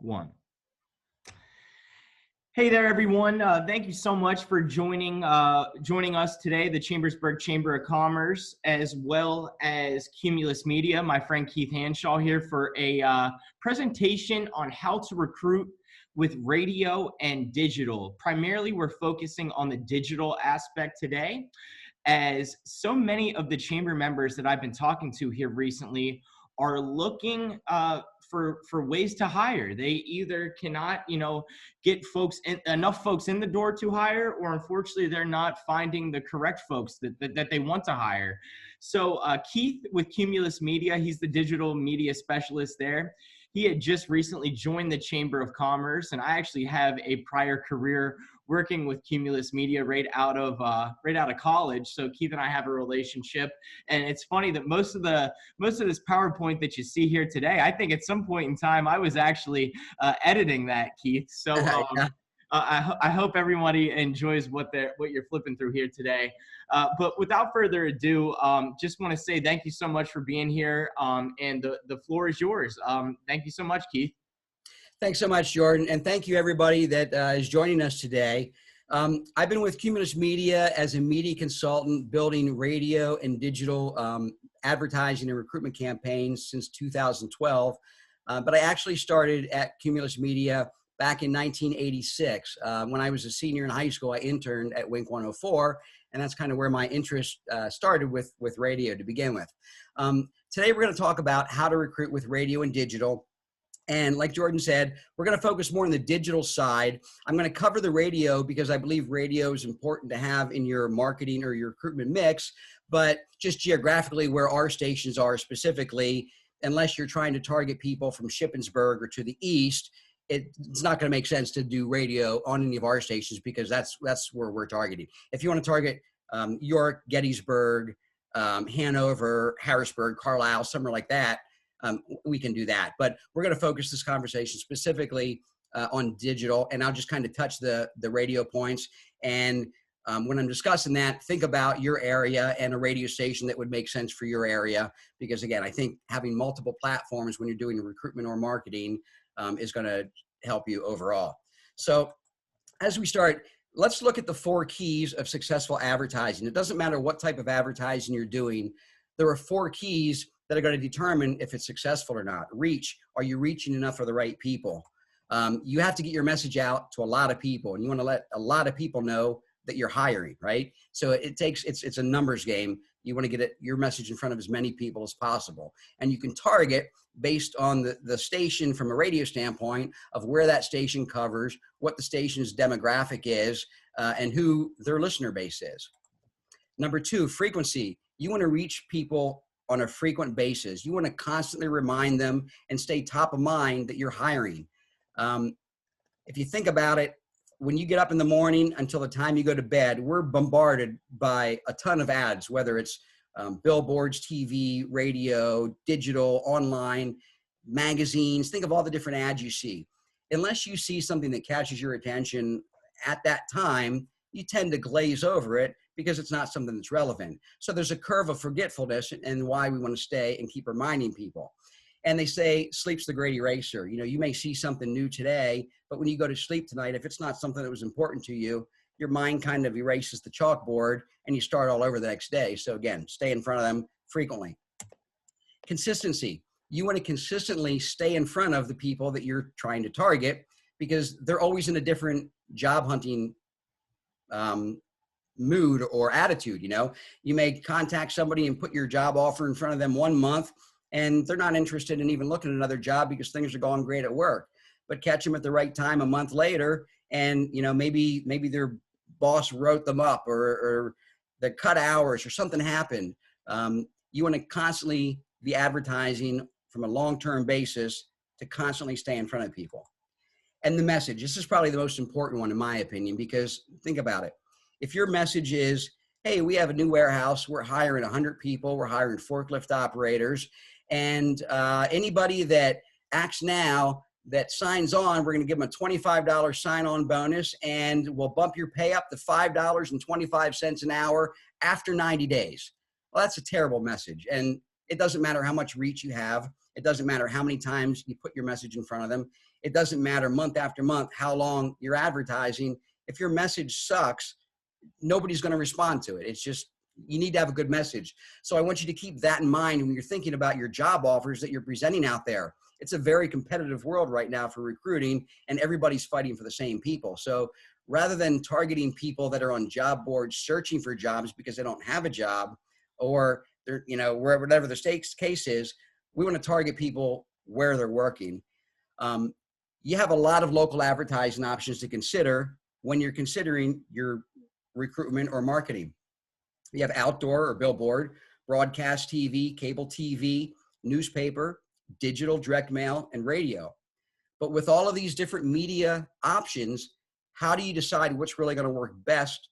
One. Hey there, everyone. Thank you so much for joining us today, the Chambersburg Chamber of Commerce, as well as Cumulus Media. My friend Keith Hanshaw here for a presentation on how to recruit with radio and digital. Primarily, we're focusing on the digital aspect today, as so many of the chamber members that I've been talking to here recently are looking for ways to hire. They either cannot, get enough folks in the door to hire, or unfortunately they're not finding the correct folks that they want to hire. So Keith with Cumulus Media, he's the digital media specialist there. He had just recently joined the Chamber of Commerce, and I actually have a prior career working with Cumulus Media right out of college. So Keith and I have a relationship, and it's funny that most of this PowerPoint that you see here today, I think at some point in time I was actually editing that, Keith. So I hope everybody enjoys what you're flipping through here today. But without further ado, just want to say thank you so much for being here, and the floor is yours. Thank you so much, Keith. Thanks so much, Jordan, and thank you everybody that is joining us today. I've been with Cumulus Media as a media consultant, building radio and digital advertising and recruitment campaigns since 2012. But I actually started at Cumulus Media back in 1986. When I was a senior in high school, I interned at Wink 104, and that's kind of where my interest started with radio to begin with. Today, we're going to talk about how to recruit with radio and digital. And like Jordan said, we're going to focus more on the digital side. I'm going to cover the radio because I believe radio is important to have in your marketing or your recruitment mix, but just geographically where our stations are specifically, unless you're trying to target people from Shippensburg or to the east, it's not going to make sense to do radio on any of our stations because that's where we're targeting. If you want to target York, Gettysburg, Hanover, Harrisburg, Carlisle, somewhere like that, we can do that. But we're going to focus this conversation specifically on digital, and I'll just kind of touch the radio points. And when I'm discussing that, think about your area and a radio station that would make sense for your area. Because again, I think having multiple platforms when you're doing recruitment or marketing is going to help you overall. So as we start, let's look at the 4 keys of successful advertising. It doesn't matter what type of advertising you're doing. There are 4 keys that are going to determine if it's successful or not. Reach. Are you reaching enough for the right people? You have to get your message out to a lot of people, and you want to let a lot of people know that you're hiring, right? So it's a numbers game. You want to get your message in front of as many people as possible. And you can target based on the station from a radio standpoint of where that station covers, what the station's demographic is, and who their listener base is. Number 2, frequency. You want to reach people on a frequent basis. You want to constantly remind them and stay top of mind that you're hiring. If you think about it, when you get up in the morning until the time you go to bed, we're bombarded by a ton of ads, whether it's billboards, TV, radio, digital, online, magazines. Think of all the different ads you see. Unless you see something that catches your attention at that time, you tend to glaze over it because it's not something that's relevant. So there's a curve of forgetfulness and why we want to stay and keep reminding people. And they say sleep's the great eraser. You may see something new today, but when you go to sleep tonight, if it's not something that was important to you, your mind kind of erases the chalkboard and you start all over the next day. So again, stay in front of them frequently. Consistency. You want to consistently stay in front of the people that you're trying to target because they're always in a different job hunting mood or attitude. You may contact somebody and put your job offer in front of them 1 month, and they're not interested in even looking at another job because things are going great at work. But catch them at the right time a month later, and maybe their boss wrote them up, or the cut hours, or something happened. You want to constantly be advertising from a long-term basis to constantly stay in front of people. And the message. This is probably the most important one in my opinion, because think about it. If your message is, hey, we have a new warehouse, we're hiring 100 people, we're hiring forklift operators, and anybody that acts now, that signs on, we're going to give them a $25 sign-on bonus, and we'll bump your pay up to $5.25 an hour after 90 days. Well, that's a terrible message. And it doesn't matter how much reach you have. It doesn't matter how many times you put your message in front of them. it doesn't matter month after month how long you're advertising. If your message sucks, nobody's going to respond to it. It's just, you need to have a good message. So I want you to keep that in mind when you're thinking about your job offers that you're presenting out there. It's a very competitive world right now for recruiting, and everybody's fighting for the same people. So rather than targeting people that are on job boards searching for jobs because they don't have a job, or they're, you know, whatever the case is, we want to target people where they're working. You have a lot of local advertising options to consider when you're considering your recruitment or marketing. You have outdoor or billboard, broadcast TV, cable TV, newspaper, digital, direct mail, and radio. But with all of these different media options, how do you decide what's really going to work best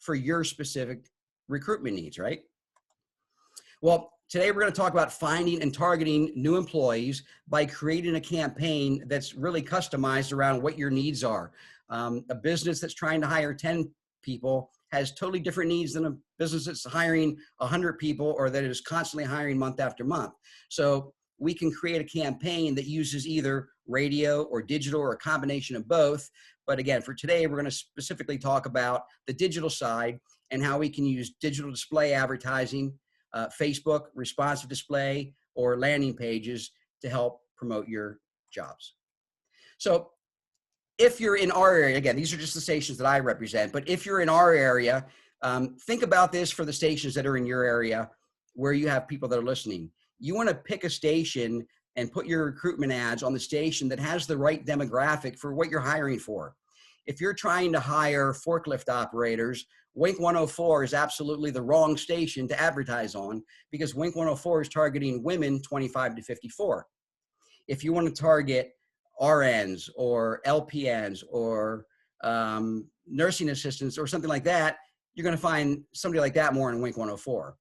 for your specific recruitment needs, right? Well, today we're going to talk about finding and targeting new employees by creating a campaign that's really customized around what your needs are. A business that's trying to hire 10 people has totally different needs than a business that's hiring 100 people or that is constantly hiring month after month. So we can create a campaign that uses either radio or digital or a combination of both. But again, for today, we're going to specifically talk about the digital side and how we can use digital display advertising, Facebook, responsive display, or landing pages to help promote your jobs. So if you're in our area, again, these are just the stations that I represent, but if you're in our area, think about this for the stations that are in your area where you have people that are listening. You want to pick a station and put your recruitment ads on the station that has the right demographic for what you're hiring for. If you're trying to hire forklift operators, Wink 104 is absolutely the wrong station to advertise on, because Wink 104 is targeting women 25 to 54. If you want to target RNs or LPNs or nursing assistants or something like that, you're going to find somebody like that more in Wink 104.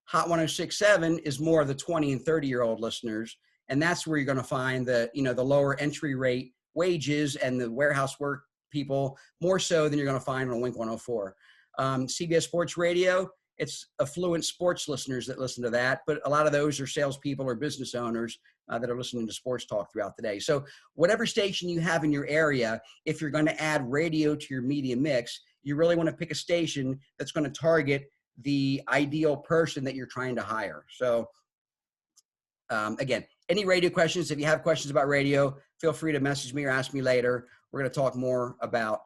Hot 106.7 is more of the 20 and 30-year-old listeners, and that's where you're going to find the, you know, the lower entry rate wages and the warehouse work people more so than you're going to find on Wink 104. CBS Sports Radio, it's affluent sports listeners that listen to that, but a lot of those are salespeople or business owners that are listening to sports talk throughout the day. So whatever station you have in your area, if you're going to add radio to your media mix, you really want to pick a station that's going to target the ideal person that you're trying to hire. So again, any radio questions, if you have questions about radio, feel free to message me or ask me later. We're going to talk more about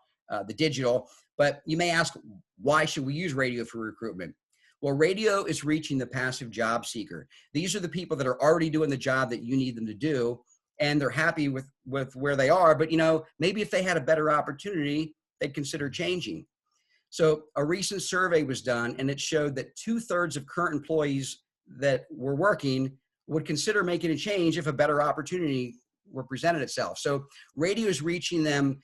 the digital, but you may ask, why should we use radio for recruitment? Well, radio is reaching the passive job seeker. These are the people that are already doing the job that you need them to do, and they're happy with where they are, but, you know, maybe if they had a better opportunity, they'd consider changing. So a recent survey was done, and it showed that 2/3 of current employees that were working would consider making a change if a better opportunity were presented itself. So radio is reaching them,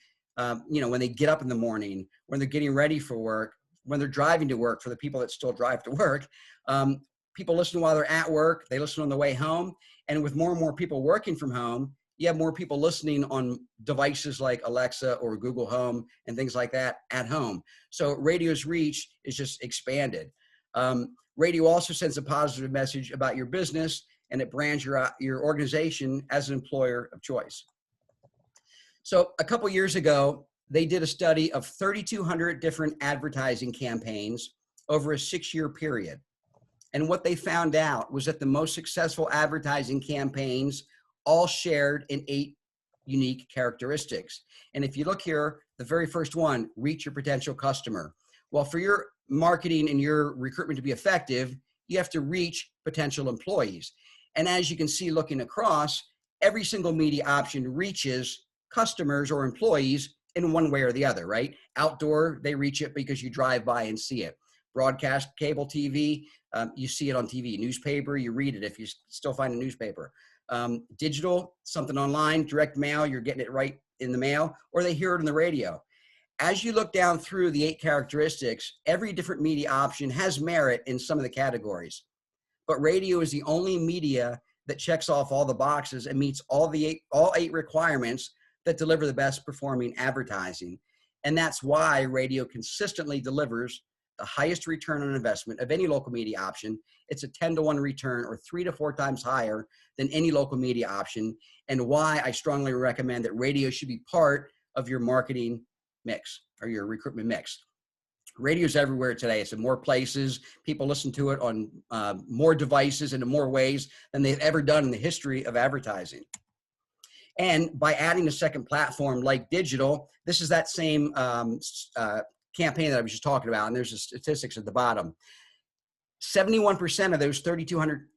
you know, when they get up in the morning, when they're getting ready for work, when they're driving to work, for the people that still drive to work. People listen while they're at work, they listen on the way home. And with more and more people working from home, you have more people listening on devices like Alexa or Google Home and things like that at home. So radio's reach is just expanded. Radio also sends a positive message about your business, and it brands your organization as an employer of choice. So a couple years ago, they did a study of 3,200 different advertising campaigns over a 6-year period. And what they found out was that the most successful advertising campaigns all shared in 8 unique characteristics. And if you look here, the very first one, reach your potential customer. Well, for your marketing and your recruitment to be effective, you have to reach potential employees. And as you can see, looking across, every single media option reaches customers or employees in one way or the other, right? Outdoor, they reach it because you drive by and see it. Broadcast, cable TV, you see it on TV. Newspaper, you read it if you still find a newspaper. Digital, something online, direct mail, you're getting it right in the mail, or they hear it on the radio. As you look down through the 8 characteristics, every different media option has merit in some of the categories. But radio is the only media that checks off all the boxes and meets all 8 requirements that deliver the best performing advertising. And that's why radio consistently delivers the highest return on investment of any local media option. It's a 10-to-1 return, or 3 to 4 times higher than any local media option, and why I strongly recommend that radio should be part of your marketing mix or your recruitment mix. Radio's everywhere today. It's in more places. People listen to it on more devices and in more ways than they've ever done in the history of advertising. And by adding a second platform like digital, this is that same campaign that I was just talking about, and there's the statistics at the bottom. 71% of those 3,200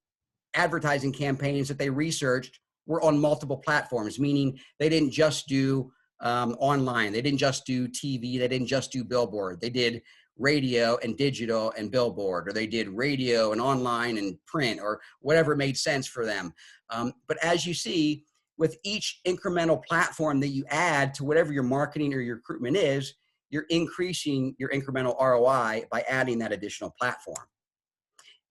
advertising campaigns that they researched were on multiple platforms, meaning they didn't just do online, they didn't just do TV, they didn't just do billboard. They did radio and digital and billboard, or they did radio and online and print, or whatever made sense for them. But as you see, with each incremental platform that you add to whatever your marketing or your recruitment is, you're increasing your incremental ROI by adding that additional platform.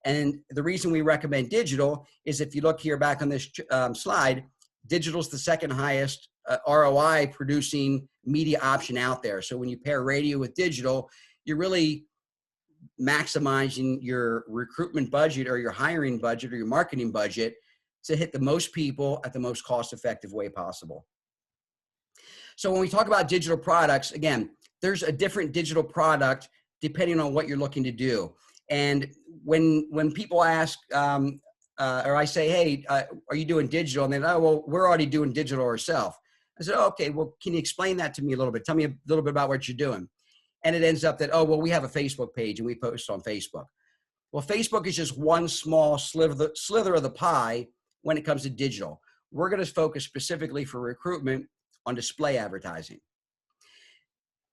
And the reason we recommend digital is, if you look here back on this slide, digital is the second highest ROI producing media option out there. So when you pair radio with digital, you're really maximizing your recruitment budget or your hiring budget or your marketing budget to hit the most people at the most cost-effective way possible. So when we talk about digital products, again, there's a different digital product depending on what you're looking to do. And when people ask, or I say, hey, are you doing digital? And they're like, oh, well, we're already doing digital ourselves. I said, oh, okay, well, can you explain that to me a little bit? Tell me a little bit about what you're doing. And it ends up that, oh, well, we have a Facebook page and we post on Facebook. Well, Facebook is just one small slither of the pie when it comes to digital. We're going to focus specifically for recruitment on display advertising.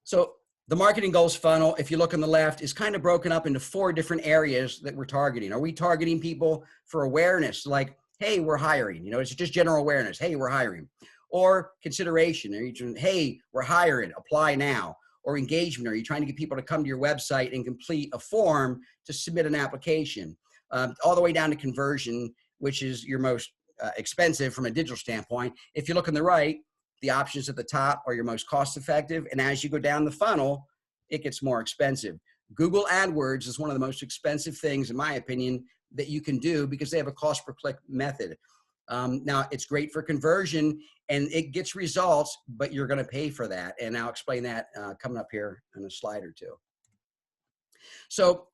So the marketing goals funnel, if you look on the left, is kind of broken up into 4 different areas that we're targeting. Are we targeting people for awareness? Like, hey, we're hiring. You know, it's just general awareness. Hey, we're hiring. Or consideration. Are you doing, hey, we're hiring, apply now. Or engagement. Are you trying to get people to come to your website and complete a form to submit an application? All the way down to conversion, which is your most expensive from a digital standpoint. If you look on the right, the options at the top are your most cost effective. And as you go down the funnel, it gets more expensive. Google AdWords is one of the most expensive things, in my opinion, that you can do, because they have a cost per click method. Now, it's great for conversion and it gets results, but you're going to pay for that. And I'll explain that coming up here in a slide or two. So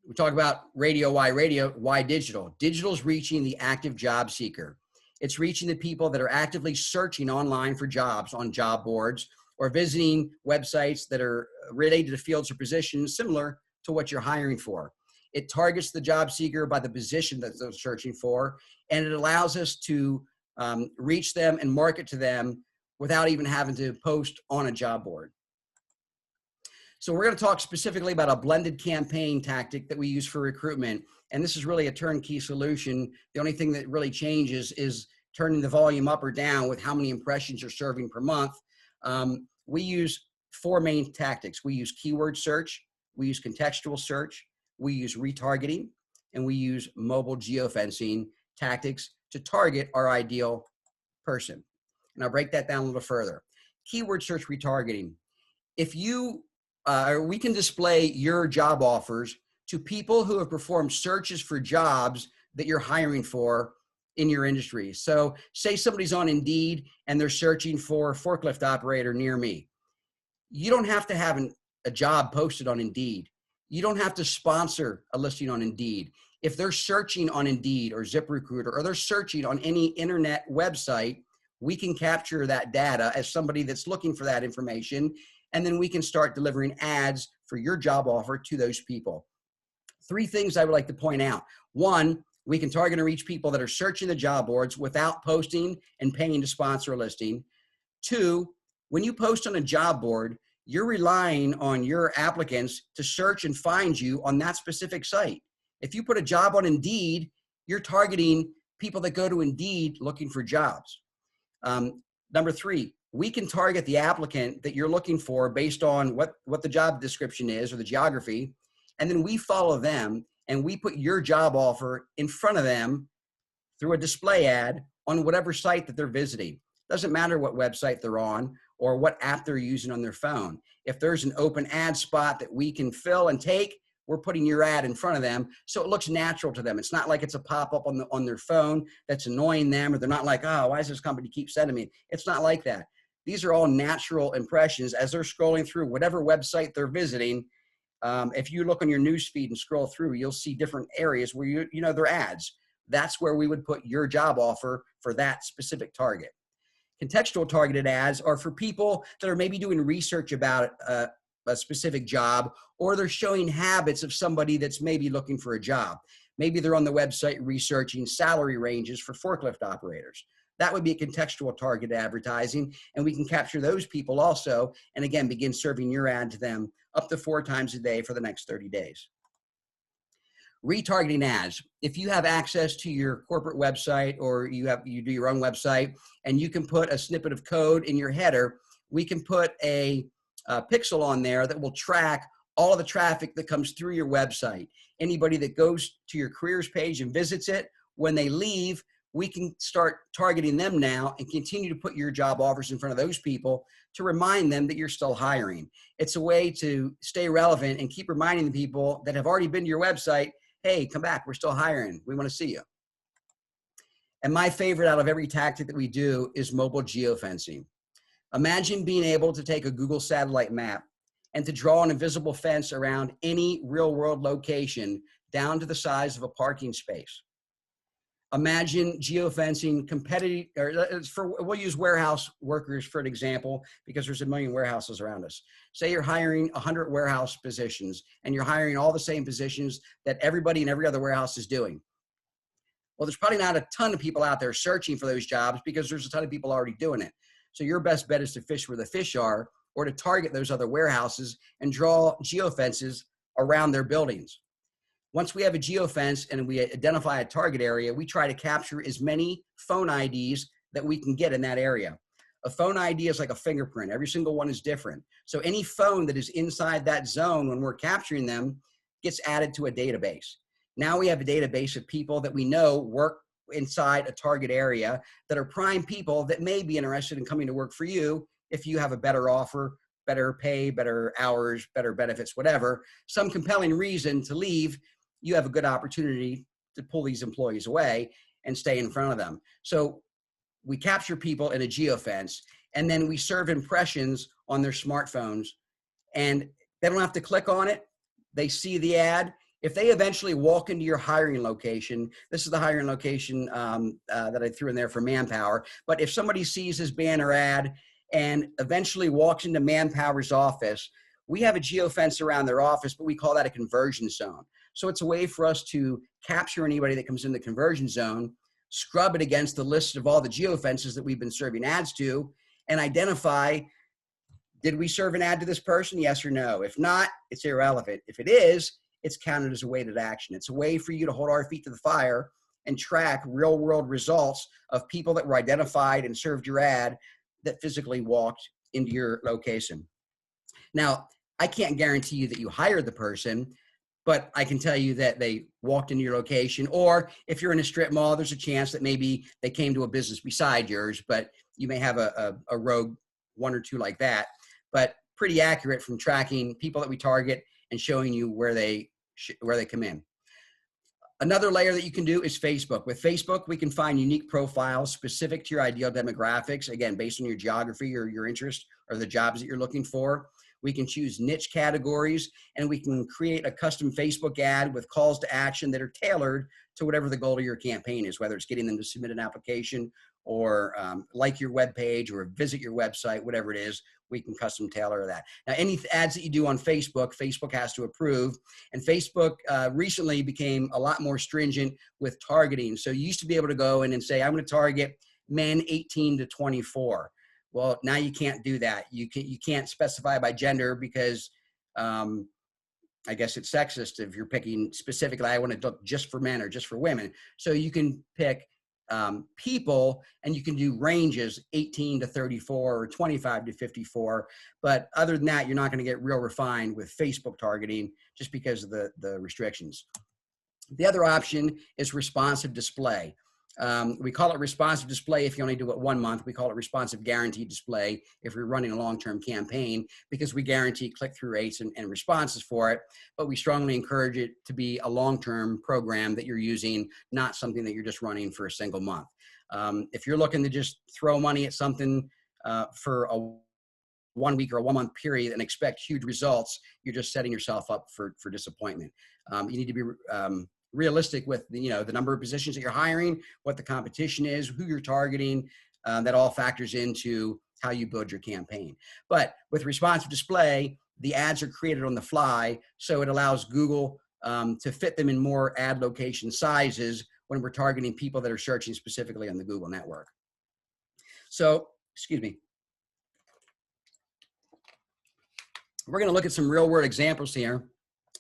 we talk about radio, why digital? Digital is reaching the active job seeker. It's reaching the people that are actively searching online for jobs on job boards, or visiting websites that are related to fields or positions similar to what you're hiring for. It targets the job seeker by the position that they're searching for, and it allows us to reach them and market to them without even having to post on a job board. So we're going to talk specifically about a blended campaign tactic that we use for recruitment. And this is really a turnkey solution. The only thing that really changes is turning the volume up or down with how many impressions you're serving per month. We use 4 main tactics. We use keyword search, we use contextual search, we use retargeting, and we use mobile geofencing tactics to target our ideal person. And I'll break that down a little further. Keyword search retargeting. If you, we can display your job offers to people who have performed searches for jobs that you're hiring for in your industry. So say somebody's on Indeed and they're searching for a forklift operator near me. You don't have to have a job posted on Indeed. You don't have to sponsor a listing on Indeed. If they're searching on Indeed or ZipRecruiter, or they're searching on any internet website, we can capture that data as somebody that's looking for that information, and then we can start delivering ads for your job offer to those people. 3 things I would like to point out. 1, we can target and reach people that are searching the job boards without posting and paying to sponsor a listing. 2, when you post on a job board, you're relying on your applicants to search and find you on that specific site. If you put a job on Indeed, you're targeting people that go to Indeed looking for jobs. Number 3, we can target the applicant that you're looking for based on what the job description is or the geography. And then we follow them and we put your job offer in front of them through a display ad on whatever site that they're visiting. Doesn't matter what website they're on or what app they're using on their phone. If there's an open ad spot that we can fill and take, we're putting your ad in front of them so it looks natural to them. It's not like it's a pop-up on their phone that's annoying them, or they're not like, oh, why does this company keep sending me? It's not like that. These are all natural impressions as they're scrolling through whatever website they're visiting. If you look on your news feed and scroll through, you'll see different areas where you know, they're ads. That's where we would put your job offer for that specific target. Contextual targeted ads are for people that are maybe doing research about a specific job, or they're showing habits of somebody that's maybe looking for a job. Maybe they're on the website researching salary ranges for forklift operators. That would be a contextual targeted advertising, and we can capture those people also, and again, begin serving your ad to them up to 4 times a day for the next 30 days. Retargeting ads. If you have access to your corporate website, or you do your own website, and you can put a snippet of code in your header, we can put a pixel on there that will track all of the traffic that comes through your website. Anybody that goes to your careers page and visits it, when they leave, we can start targeting them now and continue to put your job offers in front of those people to remind them that you're still hiring. It's a way to stay relevant and keep reminding the people that have already been to your website, hey, come back, we're still hiring, we want to see you. And my favorite out of every tactic that we do is mobile geofencing. Imagine being able to take a Google satellite map and to draw an invisible fence around any real world location down to the size of a parking space. Imagine geofencing we'll use warehouse workers for an example, because there's a million warehouses around us. Say you're hiring 100 warehouse positions, and you're hiring all the same positions that everybody in every other warehouse is doing. Well, there's probably not a ton of people out there searching for those jobs, because there's a ton of people already doing it. So your best bet is to fish where the fish are, or to target those other warehouses and draw geofences around their buildings. Once we have a geofence and we identify a target area, we try to capture as many phone IDs that we can get in that area. A phone ID is like a fingerprint. Every single one is different. So any phone that is inside that zone, when we're capturing them, gets added to a database. Now we have a database of people that we know work inside a target area that are prime people that may be interested in coming to work for you if you have a better offer, better pay, better hours, better benefits, whatever, some compelling reason to leave. You have a good opportunity to pull these employees away and stay in front of them. So we capture people in a geofence, and then we serve impressions on their smartphones, and they don't have to click on it. They see the ad. If they eventually walk into your hiring location, this is the hiring location that I threw in there for Manpower, but if somebody sees this banner ad and eventually walks into Manpower's office, we have a geofence around their office, but we call that a conversion zone. So it's a way for us to capture anybody that comes in the conversion zone, scrub it against the list of all the geofences that we've been serving ads to, and identify, did we serve an ad to this person? Yes or no? If not, it's irrelevant. If it is, it's counted as a weighted action. It's a way for you to hold our feet to the fire and track real world results of people that were identified and served your ad that physically walked into your location. Now, I can't guarantee you that you hired the person, but I can tell you that they walked into your location. Or if you're in a strip mall, there's a chance that maybe they came to a business beside yours, but you may have a rogue 1 or 2 like that. But pretty accurate from tracking people that we target and showing you where they come in. Another layer that you can do is Facebook. With Facebook, we can find unique profiles specific to your ideal demographics, again, based on your geography or your interest or the jobs that you're looking for. We can choose niche categories, and we can create a custom Facebook ad with calls to action that are tailored to whatever the goal of your campaign is, whether it's getting them to submit an application or like your web page or visit your website, whatever it is, we can custom tailor that. Now, any ads that you do on Facebook, Facebook has to approve, and Facebook recently became a lot more stringent with targeting. So you used to be able to go in and say, I'm going to target men 18 to 24. Well, now you can't do that. You can't specify by gender because I guess it's sexist if you're picking specifically, I want to look just for men or just for women. So you can pick people, and you can do ranges 18 to 34 or 25 to 54. But other than that, you're not going to get real refined with Facebook targeting just because of the restrictions. The other option is responsive display. We call it responsive display if you only do it 1 month. We call it responsive guaranteed display if you're running a long-term campaign, because we guarantee click-through rates and responses for it. But we strongly encourage it to be a long-term program that you're using, not something that you're just running for a single month. If you're looking to just throw money at something for a 1 week or a 1 month period and expect huge results, you're just setting yourself up for disappointment. You need to be realistic with the number of positions that you're hiring, what the competition is, who you're targeting. That all factors into how you build your campaign. But with responsive display, the ads are created on the fly, so it allows Google to fit them in more ad location sizes when we're targeting people that are searching specifically on the Google network. So, excuse me. We're going to look at some real world examples here.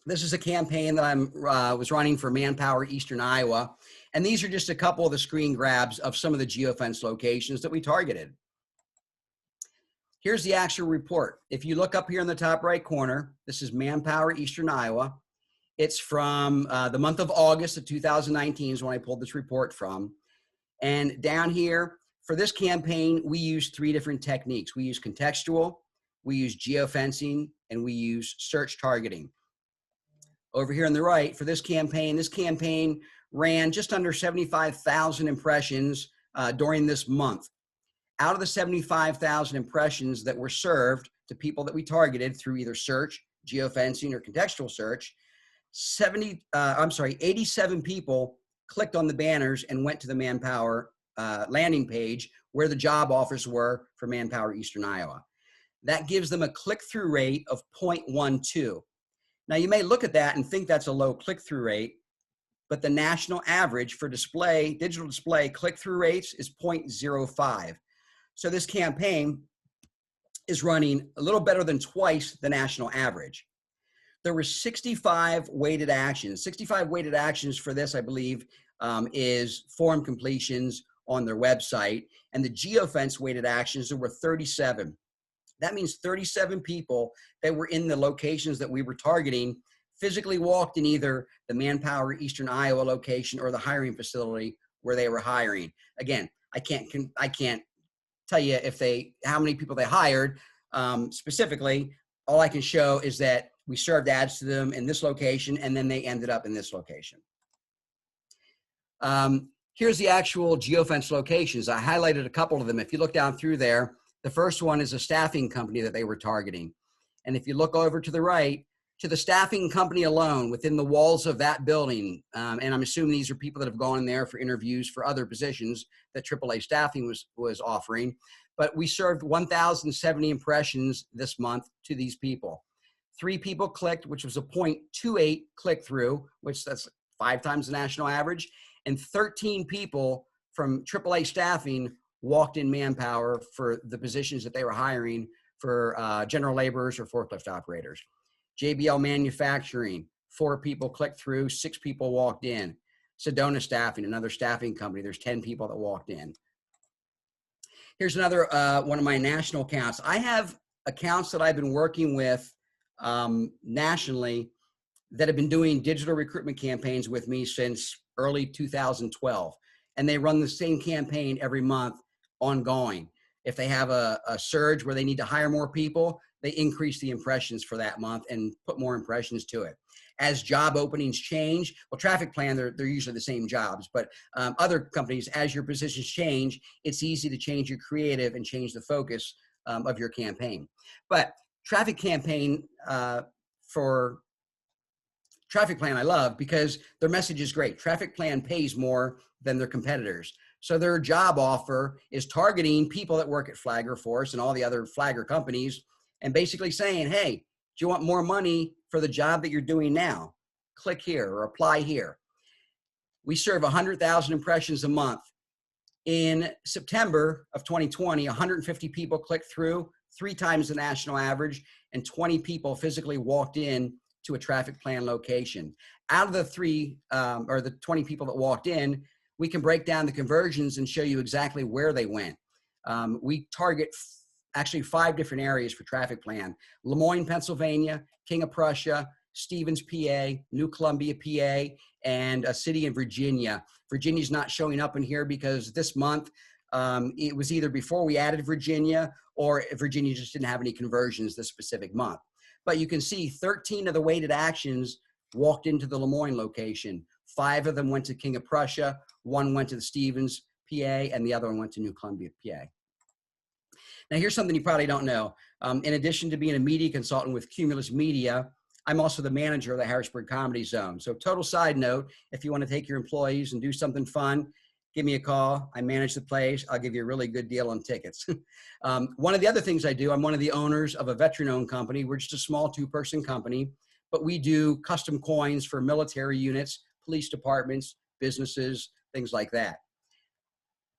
This is a campaign that I was running for Manpower Eastern Iowa. And these are just a couple of the screen grabs of some of the geofence locations that we targeted. Here's the actual report. If you look up here in the top right corner, this is Manpower Eastern Iowa. It's from the month of August of 2019 is when I pulled this report from. And down here, for this campaign, we use 3 different techniques. We use contextual, we use geofencing, and we use search targeting. Over here on the right, for this campaign ran just under 75,000 impressions during this month. Out of the 75,000 impressions that were served to people that we targeted through either search, geofencing, or contextual search, 87 people clicked on the banners and went to the Manpower landing page where the job offers were for Manpower Eastern Iowa. That gives them a click-through rate of 0.12. Now, you may look at that and think that's a low click-through rate, but the national average for digital display click-through rates is 0.05. So this campaign is running a little better than twice the national average. There were 65 weighted actions. 65 weighted actions for this, I believe, is form completions on their website. And the geofence weighted actions, there were 37. That means 37 people that were in the locations that we were targeting physically walked in either the Manpower Eastern Iowa location or the hiring facility where they were hiring. Again, I can't tell you how many people they hired specifically. All I can show is that we served ads to them in this location, and then they ended up in this location. Here's the actual geofence locations. I highlighted a couple of them. If you look down through there, the first one is a staffing company that they were targeting. And if you look over to the right, to the staffing company alone within the walls of that building, and I'm assuming these are people that have gone in there for interviews for other positions that AAA Staffing was offering, but we served 1,070 impressions this month to these people. 3 people clicked, which was a 0.28 click-through, which that's 5 times the national average, and 13 people from AAA Staffing walked in Manpower for the positions that they were hiring for general laborers or forklift operators. JBL Manufacturing, 4 people clicked through, 6 people walked in. Sedona Staffing, another staffing company, there's 10 people that walked in. Here's another one of my national accounts. I have accounts that I've been working with nationally that have been doing digital recruitment campaigns with me since early 2012. And they run the same campaign every month ongoing. If they have a surge where they need to hire more people, they increase the impressions for that month and put more impressions to it. As job openings change, well, Traffic Plan, they're usually the same jobs, but other companies, as your positions change, it's easy to change your creative and change the focus of your campaign. But Traffic Campaign for Traffic Plan I love because their message is great. Traffic Plan pays more than their competitors. So their job offer is targeting people that work at Flagger Force and all the other Flagger companies and basically saying, hey, do you want more money for the job that you're doing now? Click here or apply here. We serve 100,000 impressions a month. In September of 2020, 150 people clicked through, 3 times the national average, and 20 people physically walked in to a Traffic Plan location. Out of the 20 people that walked in, we can break down the conversions and show you exactly where they went. We target actually 5 different areas for Traffic Plan: Lemoyne, Pennsylvania, King of Prussia, Stevens, PA, New Columbia, PA, and a city in Virginia. Virginia's not showing up in here because this month, it was either before we added Virginia or Virginia just didn't have any conversions this specific month. But you can see 13 of the weighted actions walked into the Lemoyne location. 5 of them went to King of Prussia, 1 went to the Stevens, PA, and the other one went to New Columbia, PA. Now, here's something you probably don't know. In addition to being a media consultant with Cumulus Media, I'm also the manager of the Harrisburg Comedy Zone. So total side note, if you want to take your employees and do something fun, give me a call. I manage the place. I'll give you a really good deal on tickets. One of the other things I do, I'm one of the owners of a veteran-owned company. We're just a small 2-person company, but we do custom coins for military units, police departments, businesses, things like that.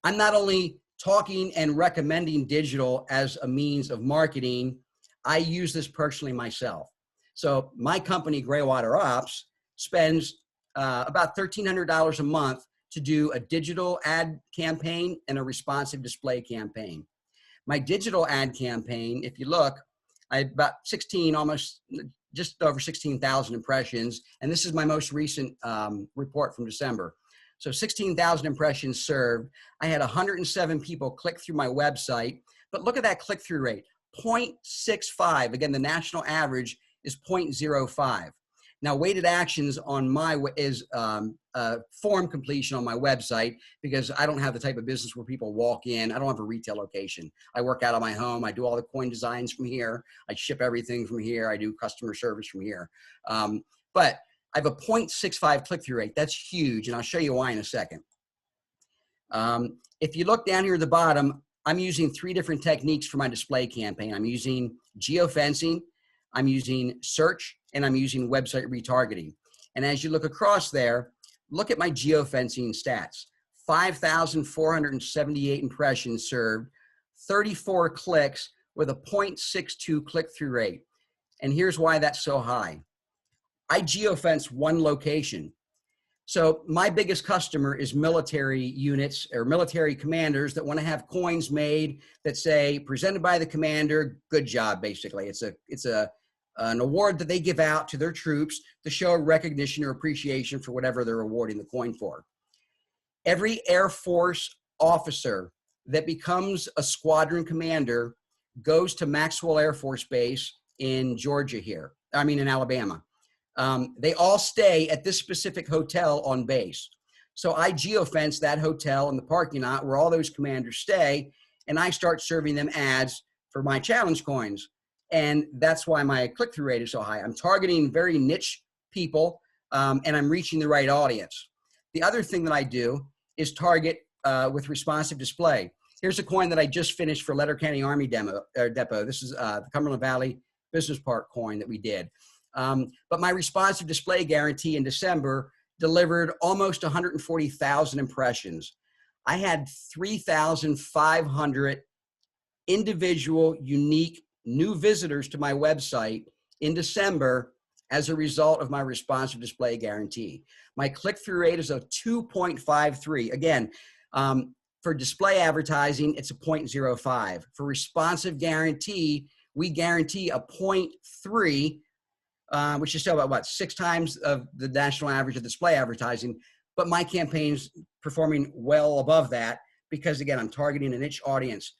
I'm not only talking and recommending digital as a means of marketing, I use this personally myself. So my company, Greywater Ops, spends about $1,300 a month to do a digital ad campaign and a responsive display campaign. My digital ad campaign, if you look, I have about just over 16,000 impressions. And this is my most recent report from December. So 16,000 impressions served. I had 107 people click through my website, but look at that click-through rate, 0.65. Again, the national average is 0.05. Now, weighted actions on my form completion on my website, because I don't have the type of business where people walk in. I don't have a retail location. I work out of my home. I do all the coin designs from here. I ship everything from here. I do customer service from here. But I have a 0.65 click-through rate. That's huge, and I'll show you why in a second. If you look down here at the bottom, I'm using 3 different techniques for my display campaign. I'm using geofencing, I'm using search, and I'm using website retargeting. And as you look across there, look at my geofencing stats. 5,478 impressions served, 34 clicks with a 0.62 click-through rate. And here's why that's so high. I geofence 1 location. So my biggest customer is military units or military commanders that want to have coins made that say, presented by the commander, good job, basically. It's an award that they give out to their troops to show recognition or appreciation for whatever they're awarding the coin for. Every Air Force officer that becomes a squadron commander goes to Maxwell Air Force Base in in Alabama. They all stay at this specific hotel on base. So I geofence that hotel in the parking lot where all those commanders stay, and I start serving them ads for my challenge coins. And that's why my click-through rate is so high. I'm targeting very niche people, and I'm reaching the right audience. The other thing that I do is target with responsive display. Here's a coin that I just finished for Letterkenny Army Depot. This is the Cumberland Valley Business Park coin that we did. But my responsive display guarantee in December delivered almost 140,000 impressions. I had 3,500 individual, unique, new visitors to my website in December as a result of my responsive display guarantee. My click-through rate is a 2.53. Again, for display advertising, it's a 0.05. For responsive guarantee, we guarantee a 0.3, which is still about, what, 6 times of the national average of display advertising. But my campaign's performing well above that because, again, I'm targeting a niche audience.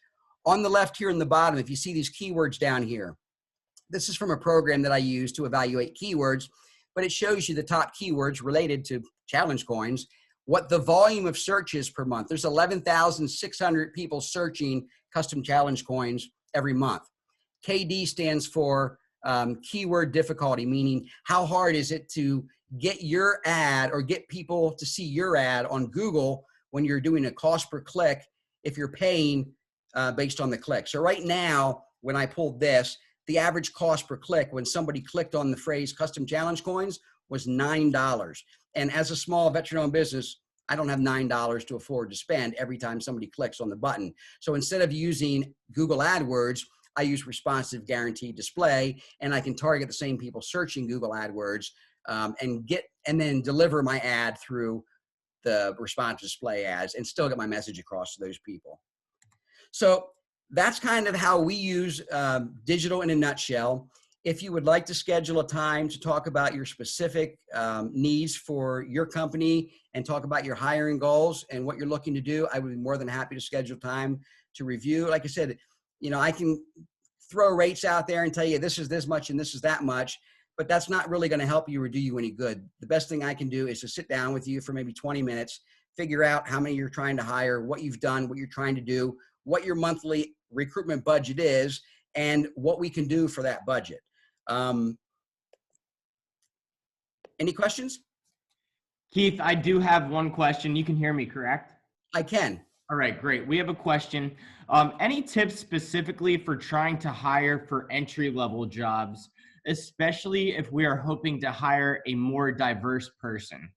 On the left here in the bottom, if you see these keywords down here, this is from a program that I use to evaluate keywords, but it shows you the top keywords related to challenge coins, what the volume of search is per month. There's 11,600 people searching custom challenge coins every month. KD stands for keyword difficulty, meaning how hard is it to get your ad or get people to see your ad on Google when you're doing a cost per click if you're paying based on the click. So right now, when I pulled this, the average cost per click when somebody clicked on the phrase custom challenge coins was $9. And as a small veteran-owned business, I don't have $9 to afford to spend every time somebody clicks on the button. So instead of using Google AdWords, I use responsive guaranteed display, and I can target the same people searching Google AdWords and then deliver my ad through the responsive display ads and still get my message across to those people. So that's kind of how we use digital in a nutshell. If you would like to schedule a time to talk about your specific needs for your company and talk about your hiring goals and what you're looking to do, I would be more than happy to schedule time to review. Like I said, I can throw rates out there and tell you this is this much and this is that much, but that's not really going to help you or do you any good. The best thing I can do is to sit down with you for maybe 20 minutes, figure out how many you're trying to hire, what you've done, what you're trying to do, what your monthly recruitment budget is, and what we can do for that budget. Any questions? Keith, I do have one question. You can hear me, correct? I can. All right, great. We have a question. Any tips specifically for trying to hire for entry-level jobs, especially if we are hoping to hire a more diverse person?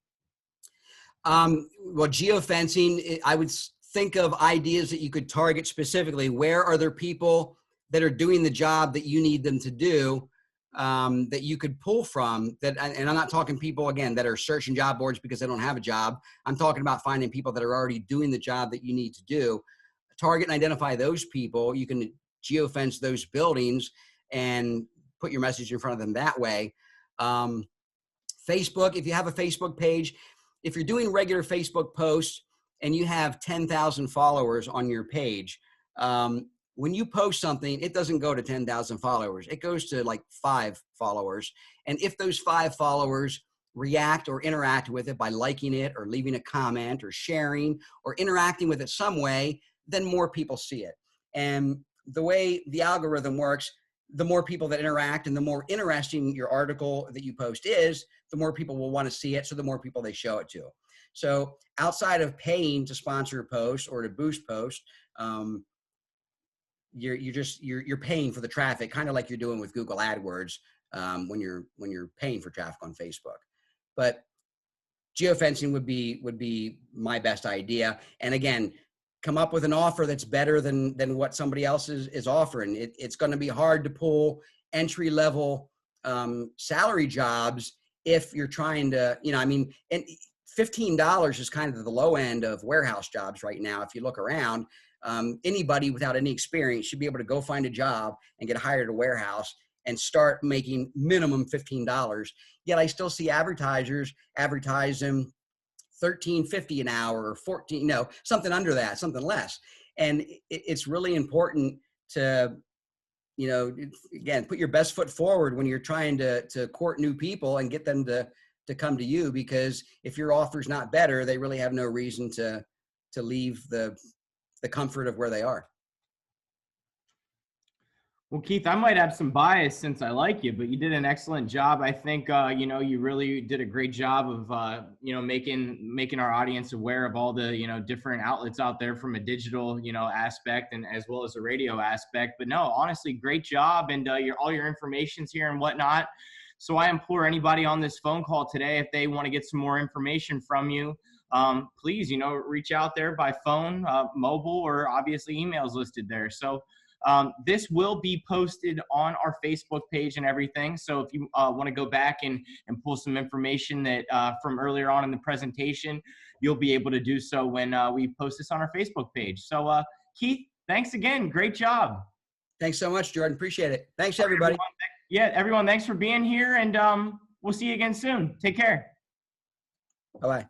Well, geofencing, I would think of ideas that you could target specifically. Where are there people that are doing the job that you need them to do, that you could pull from that? And I'm not talking people, again, that are searching job boards because they don't have a job. I'm talking about finding people that are already doing the job that you need to do. Target and identify those people. You can geofence those buildings and put your message in front of them that way. Facebook, if you have a Facebook page, if you're doing regular Facebook posts and you have 10,000 followers on your page, when you post something, it doesn't go to 10,000 followers. It goes to like 5 followers. And if those 5 followers react or interact with it by liking it or leaving a comment or sharing or interacting with it some way, then more people see it. And the way the algorithm works, the more people that interact and the more interesting your article that you post is, the more people will want to see it. So the more people they show it to. So outside of paying to sponsor a post or to boost post, you're paying for the traffic, kind of like you're doing with Google Adwords when you're paying for traffic on Facebook. But geofencing would be my best idea. And again, come up with an offer that's better than what somebody else is offering. It's going to be hard to pull entry level salary jobs if you're trying to, and $15 is kind of the low end of warehouse jobs right now. If you look around, anybody without any experience should be able to go find a job and get hired at a warehouse and start making minimum $15. Yet I still see advertisers advertise them $13.50 an hour or 14, something under that, something less. And it's really important to, again, put your best foot forward when you're trying to court new people and get them to come to you, because if your offer's not better, they really have no reason to leave the comfort of where they are. Well, Keith, I might have some bias since I like you, but you did an excellent job. I think, you really did a great job of, making our audience aware of all the, different outlets out there from a digital, aspect and as well as a radio aspect. But no, honestly, great job. And all your information's here and whatnot. So I implore anybody on this phone call today, if they want to get some more information from you, please, reach out there by phone, mobile, or obviously emails listed there. So this will be posted on our Facebook page and everything. So if you want to go back and pull some information that from earlier on in the presentation, you'll be able to do so when we post this on our Facebook page. So Keith, thanks again. Great job. Thanks so much, Jordan. Appreciate it. Thanks, everybody. Everyone, thanks for being here, and we'll see you again soon. Take care. Bye-bye.